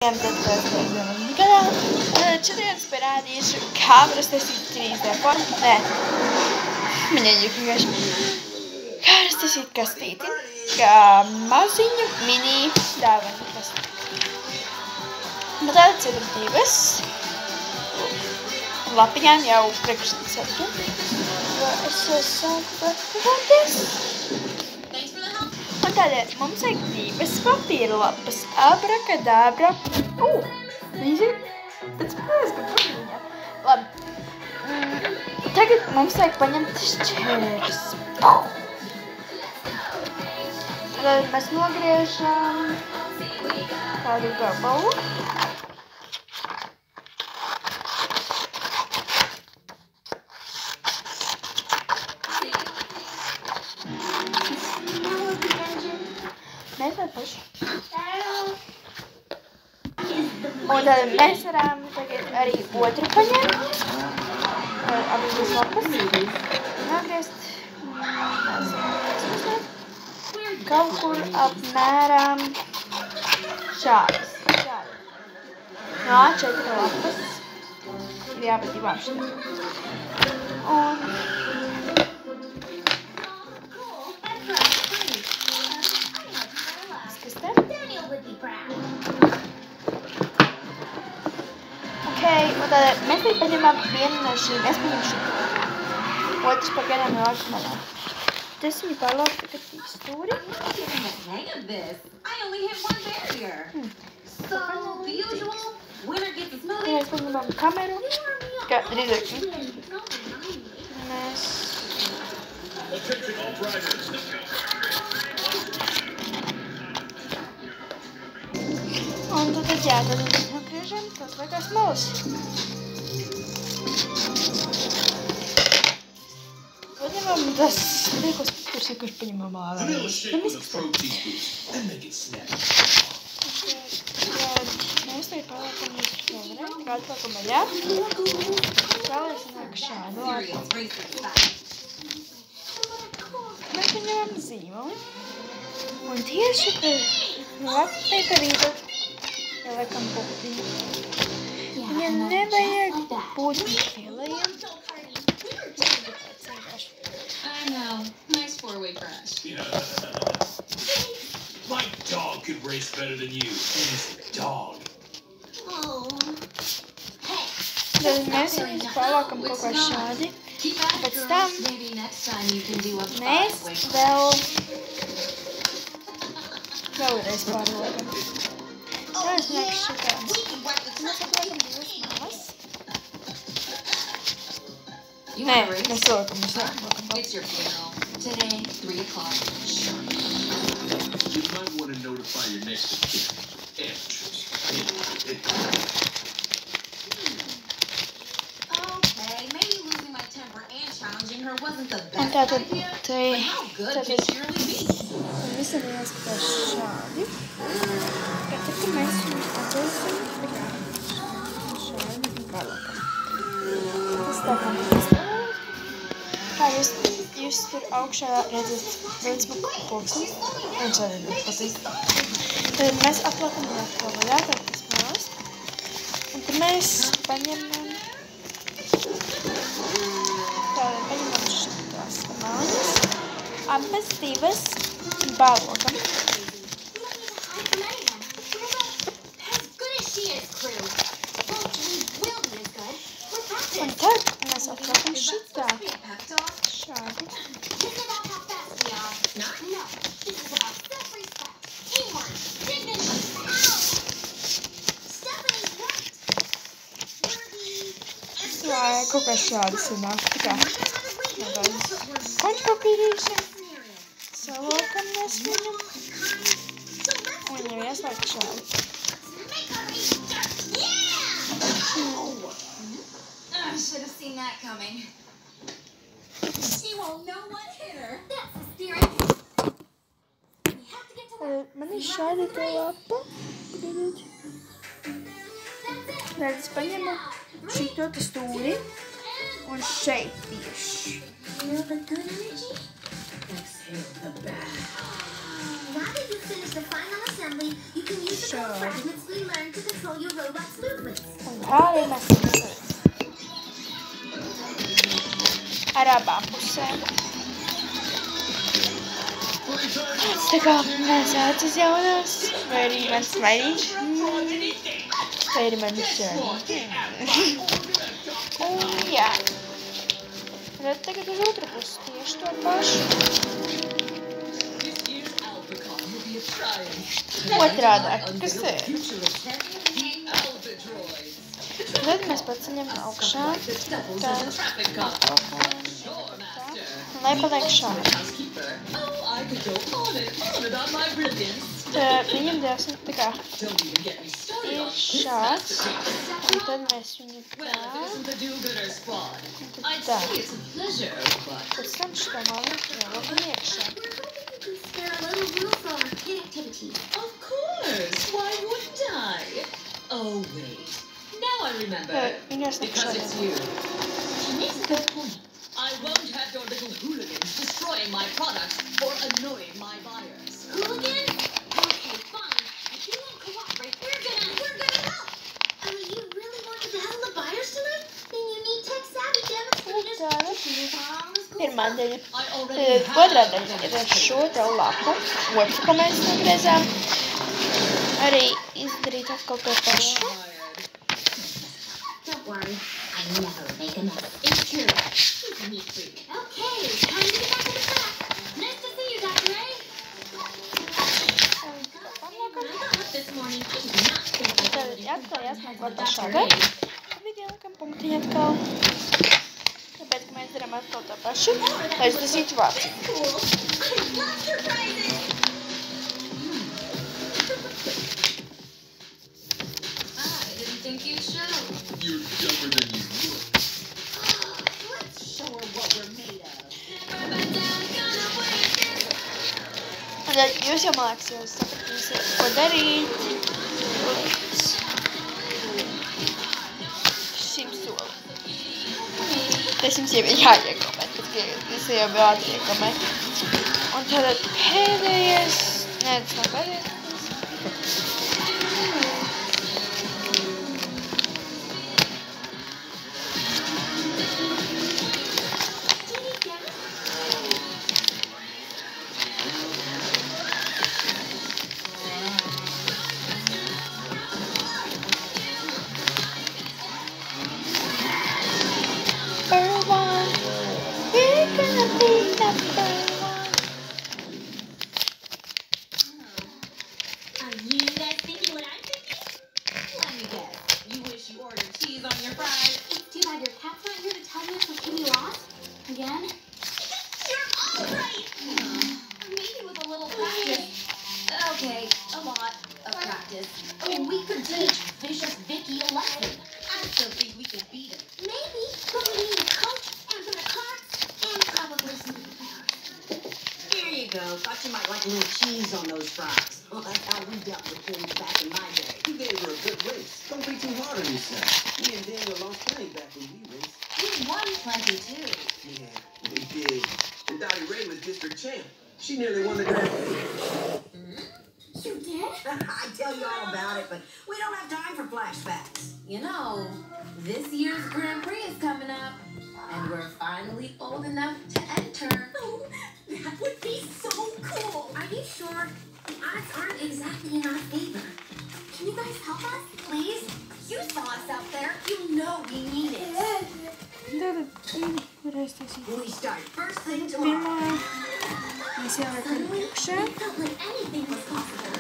Šodien parādīšu, kā var uztaisīt 3D formu. Nē, man ieņūk vienkārši. Kā var uztaisīt kastīti, kā maziņu mini dāvanu kastīti. Bet tādas ir divas. Lapiņām jau priekšsatu. Es sāku gatavoties. Un tādēļ mums vajag divas papīra lapas. Abrakadabra. Viņas ir tāds mazs, ka paviņā. Labi. Tagad mums vajag paņemt šķērs. Tad mēs nogriežam kādu gabalu. Mēs vēl paši. Un tad mēs varam tagad arī otru paņemt. Abas būs lapas. Nogriezt. Kaut kur apmēram šādas. No A4 lapas. Ir jābūt divām šitām. Un un tad mēs arī paņemam vienu no šīm. Es paņemu šī. Otrs pagaidām nāk malā. Tas viņu pārlauk tagad stūri. Mēs paņemam kameru. Kā drīzāk. Mēs... Un tad jā, tad mēs nogriežam tās vajagās malas. Paņemam tas liekos pusi, kurš paņemam malā vēlreiz. Mēs tagad pārliekam uz vēlreiz, kādu pārliekam maļā. Vēlreiz nāk šādu lapu. Mēs paņemam zīmoli. Un tieši par lapai pa vidu ieliekam puptiņu. Viņam nevajag būt lielajiem. I know. Nice four-way crash. Yeah. My dog could race better than you. He's a dog. Tad mēs viņus pārliekam kaut kā šādi. Pēc tam mēs vēlreiz pārliekam. Tādas nāk šitādas. Mēs atliekam divas malas. Nē, mēs liekam, mēs liekam. It's your funeral. Today, 3 o'clock. You might want to notify your next of kin. Okay, maybe losing my temper and challenging her wasn't the Un best tātad, idea. But how good can she really be? un visam jāskatās šādi. Tad mēs viņus atvesim šādi un pārliekam. Tas tā kā mēs kā jūs tur augšā redzat redzmu poksni. Un šādi ļoti patīk. Tad mēs atliekam to vaļā, tad tas malas. Un tad mēs paņemam šitās mājas. Abas divas pārliekam. Un tad mēs atliekam šitā. Šādi. Lai kaut kā šādi sanāk. Tā kā končpapīrīši. Saliekam mēs viņu. Un viņam ieslēgt šādi. I should have seen that coming. She won't know what hit her. That's the spirit. We have to get to Man ir šādi tā lapa. Tad es paņemu šito te stūri un šeit tieši. Feel the good energy? Exhale the bad. Now that you've finished the final assembly, you can use the fragments we learned to control your robot's movements. Pāriemestas ar abām pusēm. Tā kā mēs acis jaunās, vai arī mans mairīši, vai arī mans un jā. Tad tagad uz otru pusi tieši to pašu. Otrādāk, kas ir? Tad mēs paceļam augšā, tā, lai paliek šādi. Viņam dēsim tā kā ir šāds, un tad mēs viņu tā, un tad tā. Pēc tam šitā māli ielikam iekšā. Spare a little room for our kid activities. Of course! Why wouldn't I? Oh, wait. Now I remember. Viņas Because it's you. She makes a good point. I won't have your little hooligans destroying my products or annoying my buyers. Hooligans? Okay, fine. If you won't cooperate, we're gonna help. You really wanted to help the buyers tonight? Then you need tech-savvy demonstrators to keep you all this cool Pirmā daļa. I already Otrā daļa ir ar šo te lapu, otru, ko mēs nogriezām. Arī izdarīt atkal to pašu. Don't worry, I never make a mess. It's true. She's a neat freak. Okay, time to get back to the track. Nice to see you, Dr. A. I got up this morning. I did not think Tad atkal jāsmēko pašā daļa. Tad ieliekam punktiņu atkal. Tāpēc, ka mēs darām atkal to pašu, lai izlasītu vārdu. cool. I love surprises. I didn't think you'd show. You're dumber than you look. Let's show her what we're made of. Un tad jūs jau, man liekas, jau sapratīsiet, ko darīt. Šim solim. Tas jums jau ir jāiekomē, pēc ka tas jau bija ātriekomē. Un tad pēdējais, nē, tas nav pēdējais. Number one, we're gonna be number one. Are you guys thinking what I'm thinking? Let me guess. You wish you ordered cheese on your fries. It's too bad your cat's not here to tell you it's okay you lost. Again? You're all right! Maybe with a little practice. Okay, a lot of practice. Oh, we could teach Vicious Vicky a lesson. I still think we can beat him. Maybe, but we need a coach and some cards and probably some Here you go. Thought you might like a little cheese on those fries. Well, that's how we dealt with things back in my day. You gave her a good race. Don't be too hard on yourself. Me and Daniel lost plenty back when we raced. We won plenty too. Yeah, we did. And Dottie Ray was district champ. She nearly won the Grand Prix. You did? I tell you all about it, but we don't have time for flashbacks. You know, this year's Grand Prix is coming up, and we're finally old enough to enter. Oh, that would be so cool. Are you sure? The odds aren't exactly in our favor. Can you guys help us, please? You saw us out there. You know we need it. Tad varēs taisīt. We start first thing tomorrow. Pirmā, mēs ieliekam Suddenly, iekšā. we felt like anything was possible.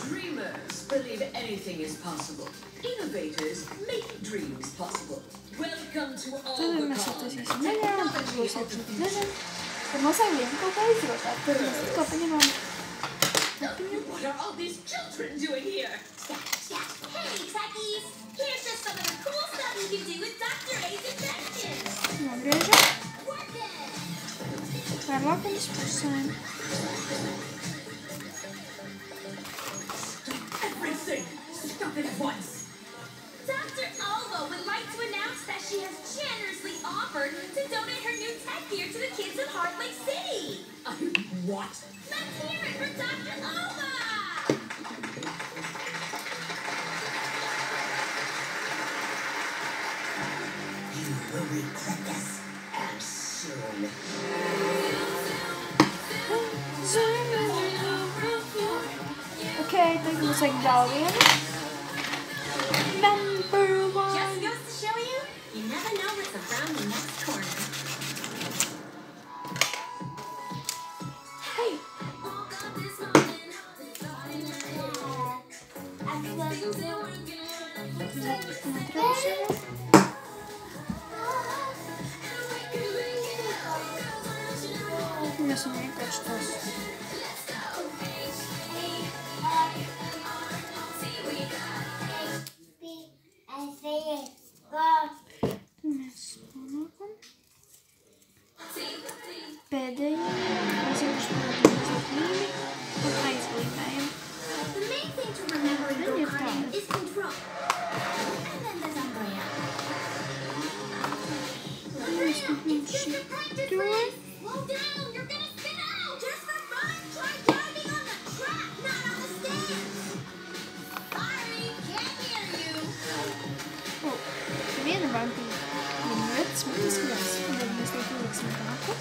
Dreamers believe anything is possible. Innovators make dreams possible. Welcome to Tad all the mēs attaisīsim daļā, un tad būs atsūtīt daļā. Tad nosauļiem kaut kā izrotāt. Tad mēs atkal paņemam. What are all these children doing here? Hey, techies! Here's just some of the cool stuff you can do with Dr. A's inventions. Nogriežam. Work it! Pārlākam uz pusēm. Everything! Stop it at once! Dr. Alva would like to announce that she has generously offered to donate her new tech gear to the kids of Heart Lake City. What? Let's hear it for Dr. Alva! Okay, tagad mums vajag vēl vienu. Number one. Just goes to show you, you never know what's around the next corner. Hey. Mēs viņu vienkārši tos. Mēs panākam. Pēdējo. Mēs vienkārši panākam līmi un aizlīmējam. The main thing to remember in Then you go-karting start. is control. And then there's umbrella. Mēs It's just a practice do race. it. Slow down, you're gonna spin out. Just for fun, try driving on the track, not on the stands. Sorry, can't hear you. Viena bankīja ir ļoti smagas gās, un tad mēs to pieliksim tāku.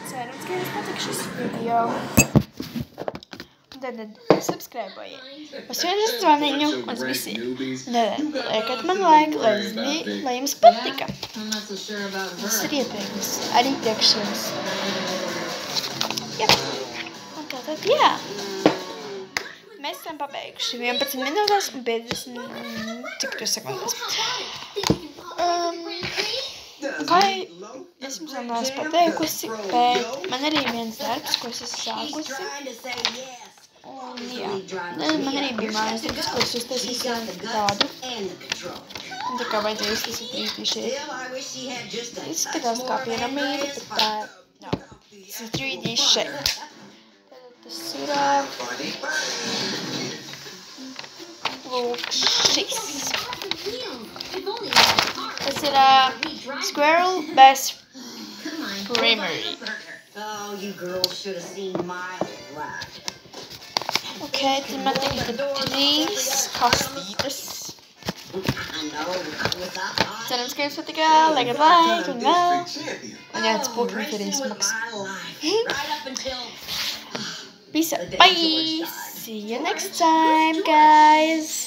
Cerams, ka jums patīk šis video. Un tad subscribe-ojiet. Pasvieniet zvaniņu uz visiem. Liekat man laiku, lai jums patika. I'm not so sure about Tas her. ir ieteikums. Arī tiekšanas. Jā. Un tātad, jā. Mēs esam pabeiguši 11 minūtēs un 50, cik tur sekundēs. Kā es jums vēl neesmu pateikusi, bet man arī viens darbs, ko es esmu sākusi. Trying to say yes. Un jā, man arī bija mājas darbs, ko es uztaisīju tādu. And the control. Un tā kā vajadzēja uztaisīt rītīšie. Still, I wish she had just a Izskatās kā piramīda, bet tā nav. Tas ir 3D shape. Tas ir lūk šis. Tas ir Squirrel Best Creamery. Oh, you girls should have seen my life. Ok, tad man tagad ir 3 kastītes. I know, without Cerams, ka jums patika, laikat like un vēl. Un jā, tas pūkņi arī smags. Right up until Peace out. Bye. See you next time, guys.